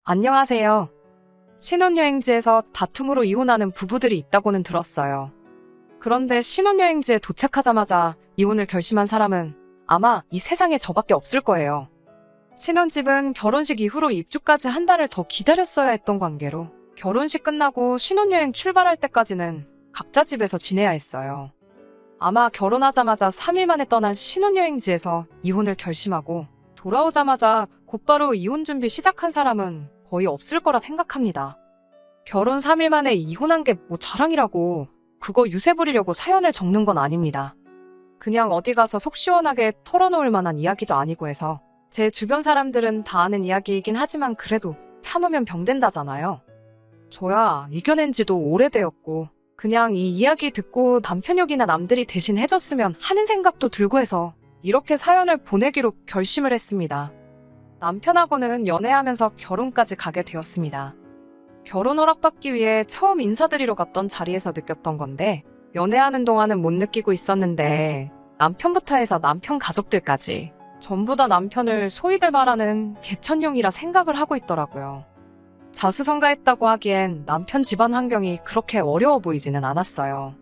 안녕하세요. 신혼여행지에서 다툼으로 이혼하는 부부들이 있다고는 들었어요. 그런데 신혼여행지에 도착하자마자 이혼을 결심한 사람은 아마 이 세상에 저밖에 없을 거예요. 신혼집은 결혼식 이후로 입주까지 한 달을 더 기다렸어야 했던 관계로 결혼식 끝나고 신혼여행 출발할 때까지는 각자 집에서 지내야 했어요. 아마 결혼하자마자 3일 만에 떠난 신혼여행지에서 이혼을 결심하고 돌아오자마자 곧바로 이혼 준비 시작한 사람은 거의 없을 거라 생각합니다. 결혼 3일 만에 이혼한 게 뭐 자랑이라고 그거 유세 부리려고 사연을 적는 건 아닙니다. 그냥 어디 가서 속 시원하게 털어놓을 만한 이야기도 아니고 해서 제 주변 사람들은 다 아는 이야기이긴 하지만 그래도 참으면 병된다잖아요. 저야 이겨낸 지도 오래되었고 그냥 이 이야기 듣고 남편 욕이나 남들이 대신 해줬으면 하는 생각도 들고 해서 이렇게 사연을 보내기로 결심을 했습니다. 남편하고는 연애하면서 결혼까지 가게 되었습니다. 결혼 허락받기 위해 처음 인사드리러 갔던 자리에서 느꼈던 건데 연애하는 동안은 못 느끼고 있었는데 남편부터 해서 남편 가족들까지 전부 다 남편을 소위들 말하는 개천용이라 생각을 하고 있더라고요. 자수성가했다고 하기엔 남편 집안 환경이 그렇게 어려워 보이지는 않았어요.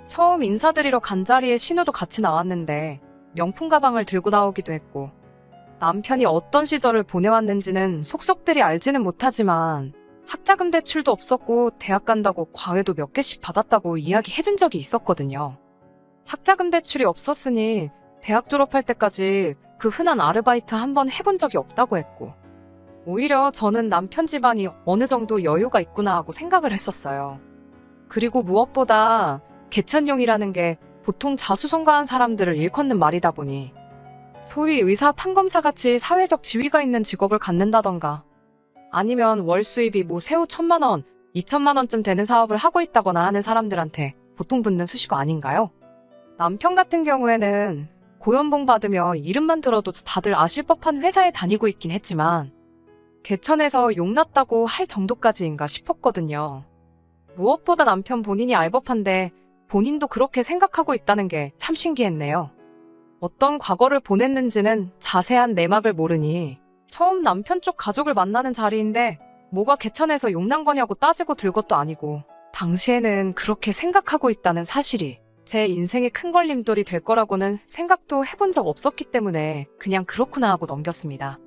처음 인사드리러 간 자리에 신우도 같이 나왔는데 명품 가방을 들고 나오기도 했고 남편이 어떤 시절을 보내왔는지는 속속들이 알지는 못하지만 학자금 대출도 없었고 대학 간다고 과외도 몇 개씩 받았다고 이야기해준 적이 있었거든요. 학자금 대출이 없었으니 대학 졸업할 때까지 그 흔한 아르바이트 한 번 해본 적이 없다고 했고 오히려 저는 남편 집안이 어느 정도 여유가 있구나 하고 생각을 했었어요. 그리고 무엇보다 개천용이라는 게 보통 자수성가한 사람들을 일컫는 말이다 보니 소위 의사 판검사같이 사회적 지위가 있는 직업을 갖는다던가 아니면 월 수입이 뭐 세후 1,000만 원, 2,000만 원쯤 되는 사업을 하고 있다거나 하는 사람들한테 보통 붙는 수식어 아닌가요? 남편 같은 경우에는 고연봉 받으며 이름만 들어도 다들 아실 법한 회사에 다니고 있긴 했지만 개천에서 용났다고 할 정도까지인가 싶었거든요. 무엇보다 남편 본인이 알 법한데 본인도 그렇게 생각하고 있다는 게 참 신기했네요. 어떤 과거를 보냈는지는 자세한 내막을 모르니 처음 남편 쪽 가족을 만나는 자리인데 뭐가 개천에서 용난 거냐고 따지고 들 것도 아니고 당시에는 그렇게 생각하고 있다는 사실이 제 인생의 큰 걸림돌이 될 거라고는 생각도 해본 적 없었기 때문에 그냥 그렇구나 하고 넘겼습니다.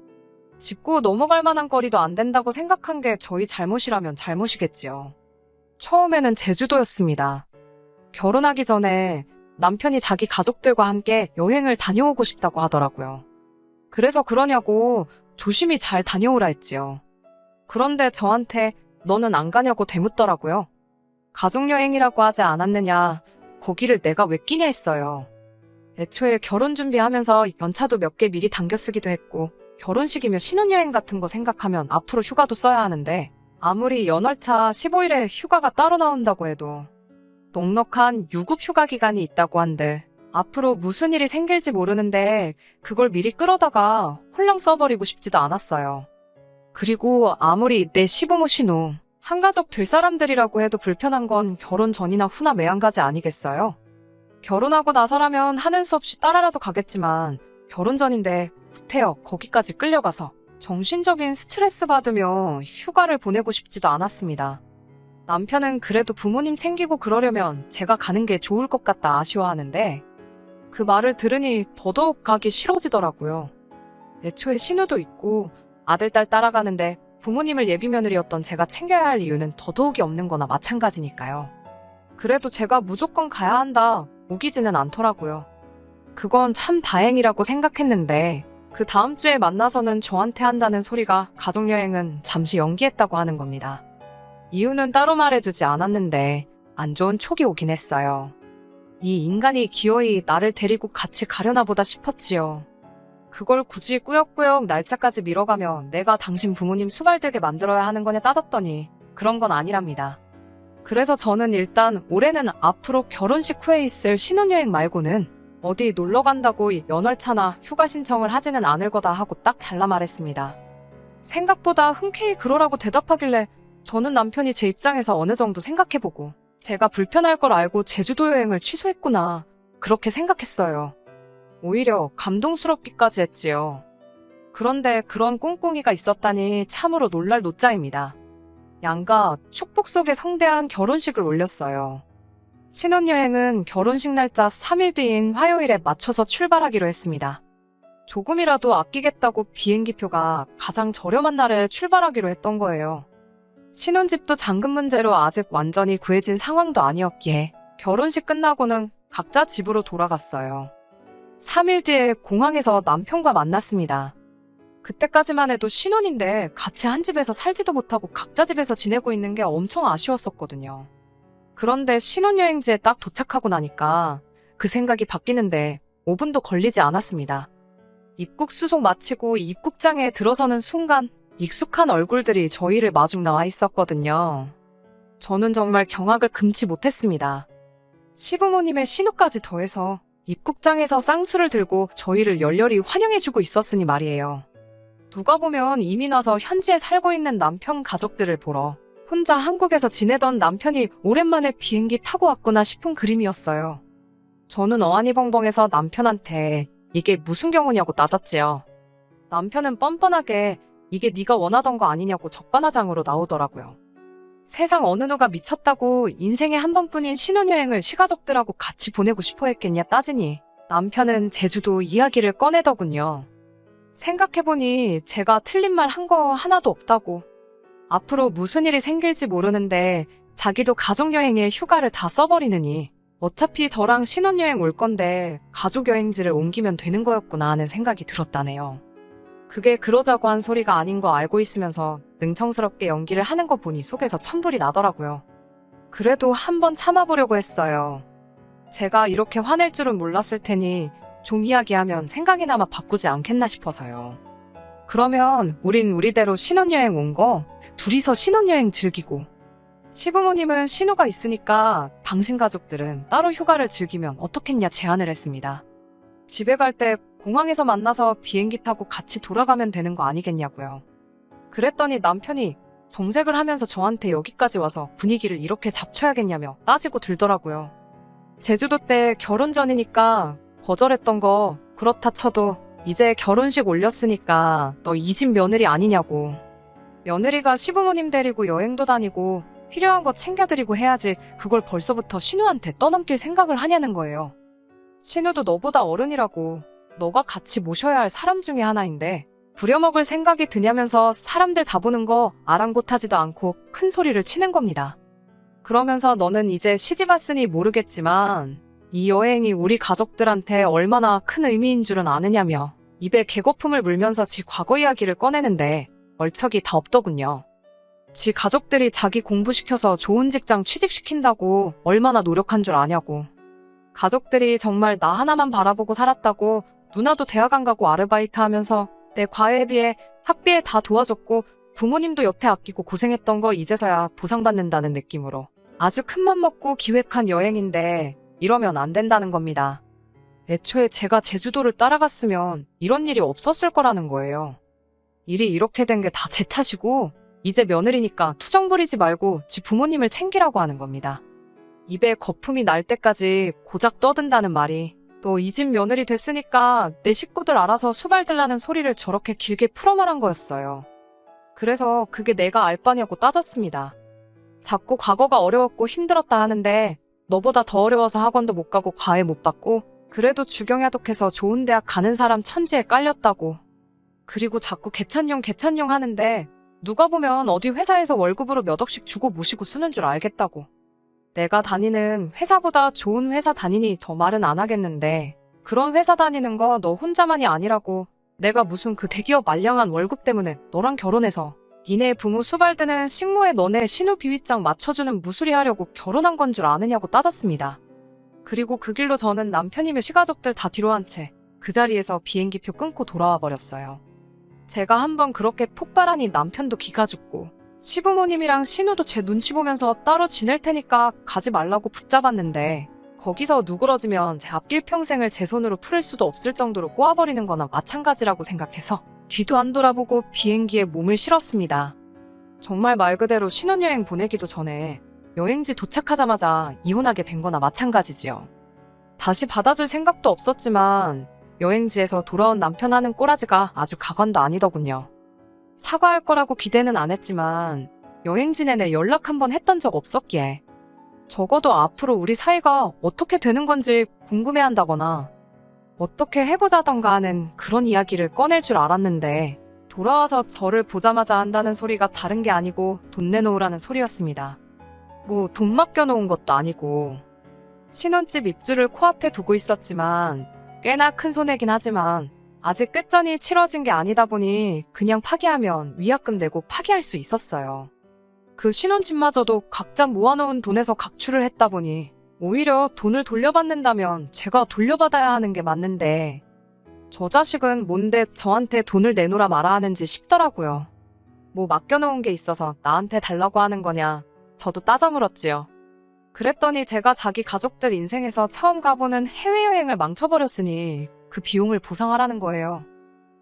짚고 넘어갈 만한 거리도 안 된다고 생각한 게 저희 잘못이라면 잘못이겠지요. 처음에는 제주도였습니다. 결혼하기 전에 남편이 자기 가족들과 함께 여행을 다녀오고 싶다고 하더라고요. 그래서 그러냐고 조심히 잘 다녀오라 했지요. 그런데 저한테 너는 안 가냐고 되묻더라고요. 가족여행이라고 하지 않았느냐, 거기를 내가 왜 끼냐 했어요. 애초에 결혼 준비하면서 연차도 몇 개 미리 당겨 쓰기도 했고 결혼식이며 신혼여행 같은 거 생각하면 앞으로 휴가도 써야 하는데 아무리 연월차 15일에 휴가가 따로 나온다고 해도 넉넉한 유급 휴가 기간이 있다고 한들 앞으로 무슨 일이 생길지 모르는데 그걸 미리 끌어다가 홀랑 써버리고 싶지도 않았어요. 그리고 아무리 내 시부모 신우 한가족 될 사람들이라고 해도 불편한 건 결혼 전이나 후나 매한가지 아니겠어요? 결혼하고 나서라면 하는 수 없이 따라라도 가겠지만 결혼 전인데 구태여 거기까지 끌려가서 정신적인 스트레스 받으며 휴가를 보내고 싶지도 않았습니다. 남편은 그래도 부모님 챙기고 그러려면 제가 가는 게 좋을 것 같다 아쉬워하는데 그 말을 들으니 더더욱 가기 싫어지더라고요. 애초에 신우도 있고 아들, 딸 따라가는데 부모님을 예비며느리였던 제가 챙겨야 할 이유는 더더욱이 없는 거나 마찬가지니까요. 그래도 제가 무조건 가야 한다 우기지는 않더라고요. 그건 참 다행이라고 생각했는데 그 다음 주에 만나서는 저한테 한다는 소리가 가족여행은 잠시 연기했다고 하는 겁니다. 이유는 따로 말해주지 않았는데 안 좋은 촉이 오긴 했어요. 이 인간이 기어이 나를 데리고 같이 가려나 보다 싶었지요. 그걸 굳이 꾸역꾸역 날짜까지 미뤄가며 내가 당신 부모님 수발들게 만들어야 하는 거냐 따졌더니 그런 건 아니랍니다. 그래서 저는 일단 올해는 앞으로 결혼식 후에 있을 신혼여행 말고는 어디 놀러 간다고 연월차나 휴가 신청을 하지는 않을 거다 하고 딱 잘라 말했습니다. 생각보다 흔쾌히 그러라고 대답하길래 저는 남편이 제 입장에서 어느 정도 생각해보고 제가 불편할 걸 알고 제주도 여행을 취소했구나 그렇게 생각했어요. 오히려 감동스럽기까지 했지요. 그런데 그런 꿍꿍이가 있었다니 참으로 놀랄 노짜입니다. 양가 축복 속에 성대한 결혼식을 올렸어요. 신혼여행은 결혼식 날짜 3일 뒤인 화요일에 맞춰서 출발하기로 했습니다. 조금이라도 아끼겠다고 비행기표가 가장 저렴한 날에 출발하기로 했던 거예요. 신혼집도 잔금 문제로 아직 완전히 구해진 상황도 아니었기에 결혼식 끝나고는 각자 집으로 돌아갔어요. 3일 뒤에 공항에서 남편과 만났습니다. 그때까지만 해도 신혼인데 같이 한 집에서 살지도 못하고 각자 집에서 지내고 있는 게 엄청 아쉬웠었거든요. 그런데 신혼여행지에 딱 도착하고 나니까 그 생각이 바뀌는데 5분도 걸리지 않았습니다. 입국 수속 마치고 입국장에 들어서는 순간 익숙한 얼굴들이 저희를 마중 나와 있었거든요. 저는 정말 경악을 금치 못했습니다. 시부모님의 신우까지 더해서 입국장에서 쌍수를 들고 저희를 열렬히 환영해주고 있었으니 말이에요. 누가 보면 이민 와서 현지에 살고 있는 남편 가족들을 보러 혼자 한국에서 지내던 남편이 오랜만에 비행기 타고 왔구나 싶은 그림이었어요. 저는 어안이벙벙해서 남편한테 이게 무슨 경우냐고 따졌지요. 남편은 뻔뻔하게 이게 네가 원하던 거 아니냐고 적반하장으로 나오더라고요. 세상 어느 누가 미쳤다고 인생에 한 번뿐인 신혼여행을 시가족들하고 같이 보내고 싶어 했겠냐 따지니 남편은 제주도 이야기를 꺼내더군요. 생각해보니 제가 틀린 말 한 거 하나도 없다고. 앞으로 무슨 일이 생길지 모르는데 자기도 가족여행에 휴가를 다 써버리느니 어차피 저랑 신혼여행 올 건데 가족여행지를 옮기면 되는 거였구나 하는 생각이 들었다네요. 그게 그러자고 한 소리가 아닌 거 알고 있으면서 능청스럽게 연기를 하는 거 보니 속에서 천불이 나더라고요. 그래도 한번 참아보려고 했어요. 제가 이렇게 화낼 줄은 몰랐을 테니 좀 이야기하면 생각이나마 바꾸지 않겠나 싶어서요. 그러면 우린 우리대로 신혼여행 온 거 둘이서 신혼여행 즐기고 시부모님은 신우가 있으니까 당신 가족들은 따로 휴가를 즐기면 어떻겠냐 제안을 했습니다. 집에 갈 때 공항에서 만나서 비행기 타고 같이 돌아가면 되는 거 아니겠냐고요. 그랬더니 남편이 정색을 하면서 저한테 여기까지 와서 분위기를 이렇게 잡쳐야겠냐며 따지고 들더라고요. 제주도 때 결혼 전이니까 거절했던 거 그렇다 쳐도 이제 결혼식 올렸으니까 너 이 집 며느리 아니냐고. 며느리가 시부모님 데리고 여행도 다니고 필요한 거 챙겨드리고 해야지 그걸 벌써부터 신우한테 떠넘길 생각을 하냐는 거예요. 신우도 너보다 어른이라고. 너가 같이 모셔야 할 사람 중에 하나인데 부려먹을 생각이 드냐면서 사람들 다 보는 거 아랑곳하지도 않고 큰 소리를 치는 겁니다. 그러면서 너는 이제 시집 왔으니 모르겠지만 이 여행이 우리 가족들한테 얼마나 큰 의미인 줄은 아느냐며 입에 개거품을 물면서 지 과거 이야기를 꺼내는데 얼척이 다 없더군요. 지 가족들이 자기 공부시켜서 좋은 직장 취직시킨다고 얼마나 노력한 줄 아냐고. 가족들이 정말 나 하나만 바라보고 살았다고. 누나도 대학 안 가고 아르바이트 하면서 내 과외에 비해 학비에 다 도와줬고 부모님도 여태 아끼고 고생했던 거 이제서야 보상받는다는 느낌으로 아주 큰맘 먹고 기획한 여행인데 이러면 안 된다는 겁니다. 애초에 제가 제주도를 따라갔으면 이런 일이 없었을 거라는 거예요. 일이 이렇게 된 게 다 제 탓이고 이제 며느리니까 투정 부리지 말고 지 부모님을 챙기라고 하는 겁니다. 입에 거품이 날 때까지 고작 떠든다는 말이 너 이 집 며느리 됐으니까 내 식구들 알아서 수발들라는 소리를 저렇게 길게 풀어 말한 거였어요. 그래서 그게 내가 알 바냐고 따졌습니다. 자꾸 과거가 어려웠고 힘들었다 하는데 너보다 더 어려워서 학원도 못 가고 과외 못 받고 그래도 주경야독해서 좋은 대학 가는 사람 천지에 깔렸다고. 그리고 자꾸 개천용 하는데 누가 보면 어디 회사에서 월급으로 몇 억씩 주고 모시고 쓰는 줄 알겠다고. 내가 다니는 회사보다 좋은 회사 다니니 더 말은 안 하겠는데 그런 회사 다니는 거 너 혼자만이 아니라고. 내가 무슨 그 대기업 말량한 월급 때문에 너랑 결혼해서 니네 부모 수발드는 식모에 너네 신우 비위장 맞춰주는 무수리 하려고 결혼한 건 줄 아느냐고 따졌습니다. 그리고 그 길로 저는 남편이며 시가족들 다 뒤로 한 채 그 자리에서 비행기표 끊고 돌아와 버렸어요. 제가 한번 그렇게 폭발하니 남편도 기가 죽고 시부모님이랑 신우도 제 눈치 보면서 따로 지낼 테니까 가지 말라고 붙잡았는데 거기서 누그러지면 제 앞길 평생을 제 손으로 풀을 수도 없을 정도로 꼬아버리는 거나 마찬가지라고 생각해서 뒤도 안 돌아보고 비행기에 몸을 실었습니다. 정말 말 그대로 신혼여행 보내기도 전에 여행지 도착하자마자 이혼하게 된 거나 마찬가지지요. 다시 받아줄 생각도 없었지만 여행지에서 돌아온 남편 하는 꼬라지가 아주 가관도 아니더군요. 사과할 거라고 기대는 안 했지만 여행지 내내 연락 한번 했던 적 없었기에 적어도 앞으로 우리 사이가 어떻게 되는 건지 궁금해한다거나 어떻게 해보자던가 하는 그런 이야기를 꺼낼 줄 알았는데 돌아와서 저를 보자마자 한다는 소리가 다른 게 아니고 돈 내놓으라는 소리였습니다. 뭐 돈 맡겨놓은 것도 아니고 신혼집 입주를 코앞에 두고 있었지만 꽤나 큰 손해긴 하지만 아직 끝전이 치러진 게 아니다 보니 그냥 파기하면 위약금 내고 파기할 수 있었어요. 그 신혼집마저도 각자 모아놓은 돈에서 각출을 했다 보니 오히려 돈을 돌려받는다면 제가 돌려받아야 하는 게 맞는데 저 자식은 뭔데 저한테 돈을 내놓으라 말아 하는지 싶더라고요. 뭐 맡겨놓은 게 있어서 나한테 달라고 하는 거냐 저도 따져 물었지요. 그랬더니 제가 자기 가족들 인생에서 처음 가보는 해외여행을 망쳐버렸으니 그 비용을 보상하라는 거예요.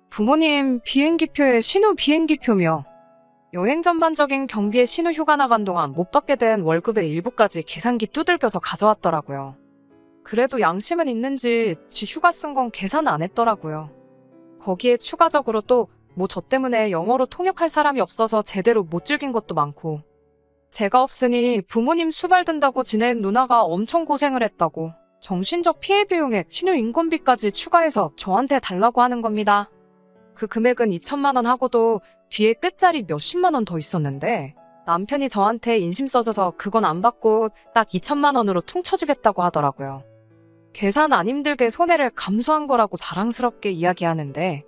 부모님 비행기표에 신호 비행기표며 여행 전반적인 경비에 신호 휴가 나간 동안 못 받게 된 월급의 일부까지 계산기 두들겨서 가져왔더라고요. 그래도 양심은 있는지 지 휴가 쓴 건 계산 안 했더라고요. 거기에 추가적으로 또 뭐 저 때문에 영어로 통역할 사람이 없어서 제대로 못 즐긴 것도 많고 제가 없으니 부모님 수발 든다고 지낸 누나가 엄청 고생을 했다고 정신적 피해 비용에 신효 인건비까지 추가해서 저한테 달라고 하는 겁니다. 그 금액은 2천만 원 하고도 뒤에 끝자리 몇십만 원 더 있었는데 남편이 저한테 인심 써줘서 그건 안 받고 딱 2천만 원으로 퉁쳐주겠다고 하더라고요. 계산 안 힘들게 손해를 감수한 거라고 자랑스럽게 이야기하는데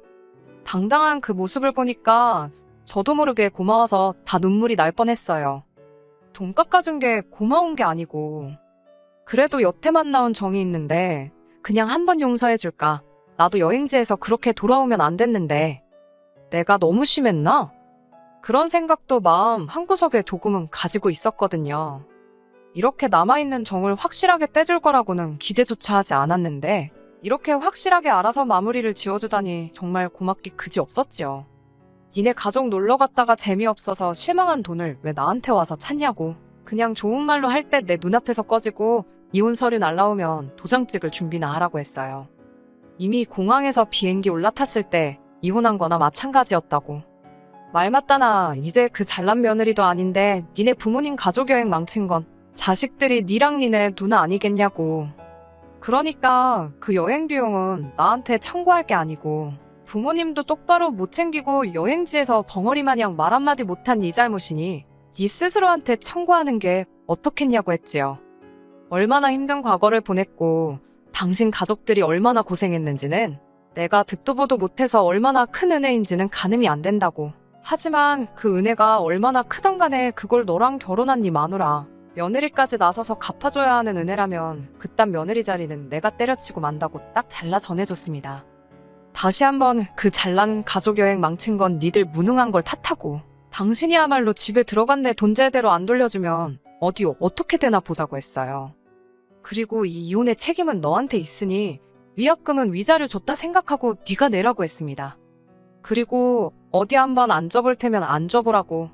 당당한 그 모습을 보니까 저도 모르게 고마워서 다 눈물이 날 뻔했어요. 돈 깎아준 게 고마운 게 아니고 그래도 여태만 나온 정이 있는데 그냥 한번 용서해줄까? 나도 여행지에서 그렇게 돌아오면 안 됐는데 내가 너무 심했나? 그런 생각도 마음 한구석에 조금은 가지고 있었거든요. 이렇게 남아있는 정을 확실하게 떼줄 거라고는 기대조차 하지 않았는데 이렇게 확실하게 알아서 마무리를 지어주다니 정말 고맙기 그지 없었지요. 니네 가족 놀러 갔다가 재미없어서 실망한 돈을 왜 나한테 와서 찾냐고. 그냥 좋은 말로 할 때 내 눈앞에서 꺼지고 이혼 서류 날라오면 도장 찍을 준비나 하라고 했어요. 이미 공항에서 비행기 올라탔을 때 이혼한 거나 마찬가지였다고. 말 맞다나 이제 그 잘난 며느리도 아닌데 니네 부모님 가족여행 망친 건 자식들이 니랑 니네 누나 아니겠냐고. 그러니까 그 여행 비용은 나한테 청구할 게 아니고 부모님도 똑바로 못 챙기고 여행지에서 벙어리 마냥 말 한마디 못한 네 잘못이니 네 스스로한테 청구하는 게 어떻겠냐고 했지요. 얼마나 힘든 과거를 보냈고 당신 가족들이 얼마나 고생했는지는 내가 듣도 보도 못해서 얼마나 큰 은혜인지는 가늠이 안 된다고. 하지만 그 은혜가 얼마나 크던 간에 그걸 너랑 결혼한 네 마누라 며느리까지 나서서 갚아줘야 하는 은혜라면 그딴 며느리 자리는 내가 때려치고 만다고 딱 잘라 전해줬습니다. 다시 한번 그 잘난 가족여행 망친 건 니들 무능한 걸 탓하고 당신이야말로 집에 들어간 내 돈 제대로 안 돌려주면 어디 어떻게 되나 보자고 했어요. 그리고 이 이혼의 책임은 너한테 있으니 위약금은 위자료 줬다 생각하고 네가 내라고 했습니다. 그리고 어디 한번 안 줘볼 테면 안 줘보라고.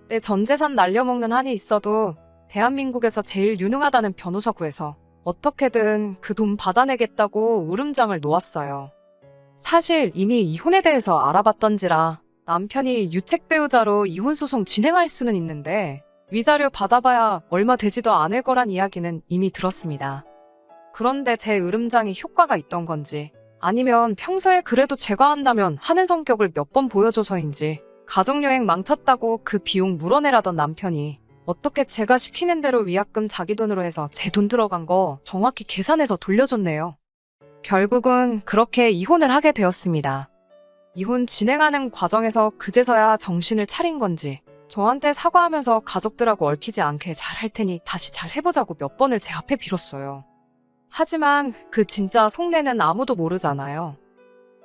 내 전 재산 날려먹는 한이 있어도 대한민국에서 제일 유능하다는 변호사 구해서 어떻게든 그 돈 받아내겠다고 울음장을 놓았어요. 사실 이미 이혼에 대해서 알아봤던지라 남편이 유책 배우자로 이혼 소송 진행할 수는 있는데 위자료 받아봐야 얼마 되지도 않을 거란 이야기는 이미 들었습니다. 그런데 제 으름장이 효과가 있던 건지 아니면 평소에 그래도 제가 한다면 하는 성격을 몇 번 보여줘서인지 가족여행 망쳤다고 그 비용 물어내라던 남편이 어떻게 제가 시키는 대로 위약금 자기 돈으로 해서 제 돈 들어간 거 정확히 계산해서 돌려줬네요. 결국은 그렇게 이혼을 하게 되었습니다. 이혼 진행하는 과정에서 그제서야 정신을 차린 건지 저한테 사과하면서 가족들하고 얽히지 않게 잘 할 테니 다시 잘 해보자고 몇 번을 제 앞에 빌었어요. 하지만 그 진짜 속내는 아무도 모르잖아요.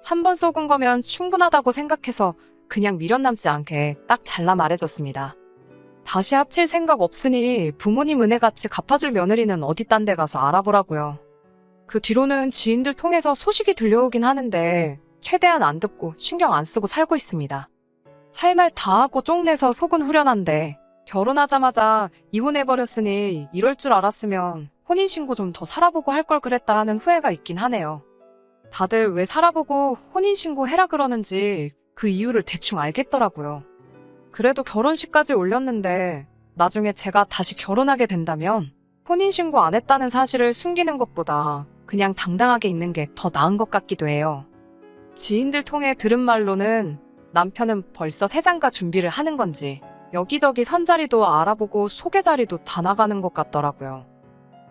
한 번 속은 거면 충분하다고 생각해서 그냥 미련 남지 않게 딱 잘라 말해줬습니다. 다시 합칠 생각 없으니 부모님 은혜같이 갚아줄 며느리는 어디 딴 데 가서 알아보라고요. 그 뒤로는 지인들 통해서 소식이 들려오긴 하는데 최대한 안 듣고 신경 안 쓰고 살고 있습니다. 할 말 다 하고 쪽내서 속은 후련한데 결혼하자마자 이혼해버렸으니 이럴 줄 알았으면 혼인신고 좀 더 살아보고 할 걸 그랬다 하는 후회가 있긴 하네요. 다들 왜 살아보고 혼인신고 해라 그러는지 그 이유를 대충 알겠더라고요. 그래도 결혼식까지 올렸는데 나중에 제가 다시 결혼하게 된다면 혼인신고 안 했다는 사실을 숨기는 것보다 그냥 당당하게 있는 게 더 나은 것 같기도 해요. 지인들 통해 들은 말로는 남편은 벌써 새장가 준비를 하는 건지 여기저기 선자리도 알아보고 소개 자리도 다 나가는 것 같더라고요.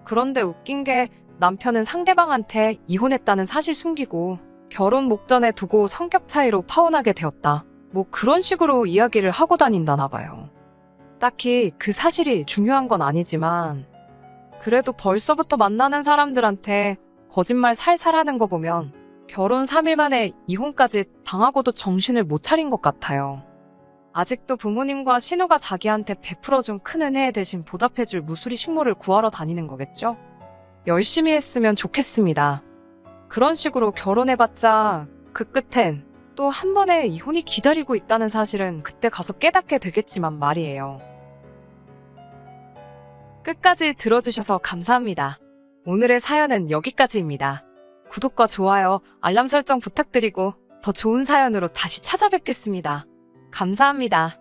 그런데 웃긴 게 남편은 상대방한테 이혼했다는 사실 숨기고 결혼 목전에 두고 성격 차이로 파혼하게 되었다. 뭐 그런 식으로 이야기를 하고 다닌다나 봐요. 딱히 그 사실이 중요한 건 아니지만 그래도 벌써부터 만나는 사람들한테 거짓말 살살 하는 거 보면 결혼 3일 만에 이혼까지 당하고도 정신을 못 차린 것 같아요. 아직도 부모님과 신우가 자기한테 베풀어준 큰 은혜에 대신 보답해줄 무수리 식모를 구하러 다니는 거겠죠? 열심히 했으면 좋겠습니다. 그런 식으로 결혼해봤자 그 끝엔 또 한 번의 이혼이 기다리고 있다는 사실은 그때 가서 깨닫게 되겠지만 말이에요. 끝까지 들어주셔서 감사합니다. 오늘의 사연은 여기까지입니다. 구독과 좋아요, 알람 설정 부탁드리고 더 좋은 사연으로 다시 찾아뵙겠습니다. 감사합니다.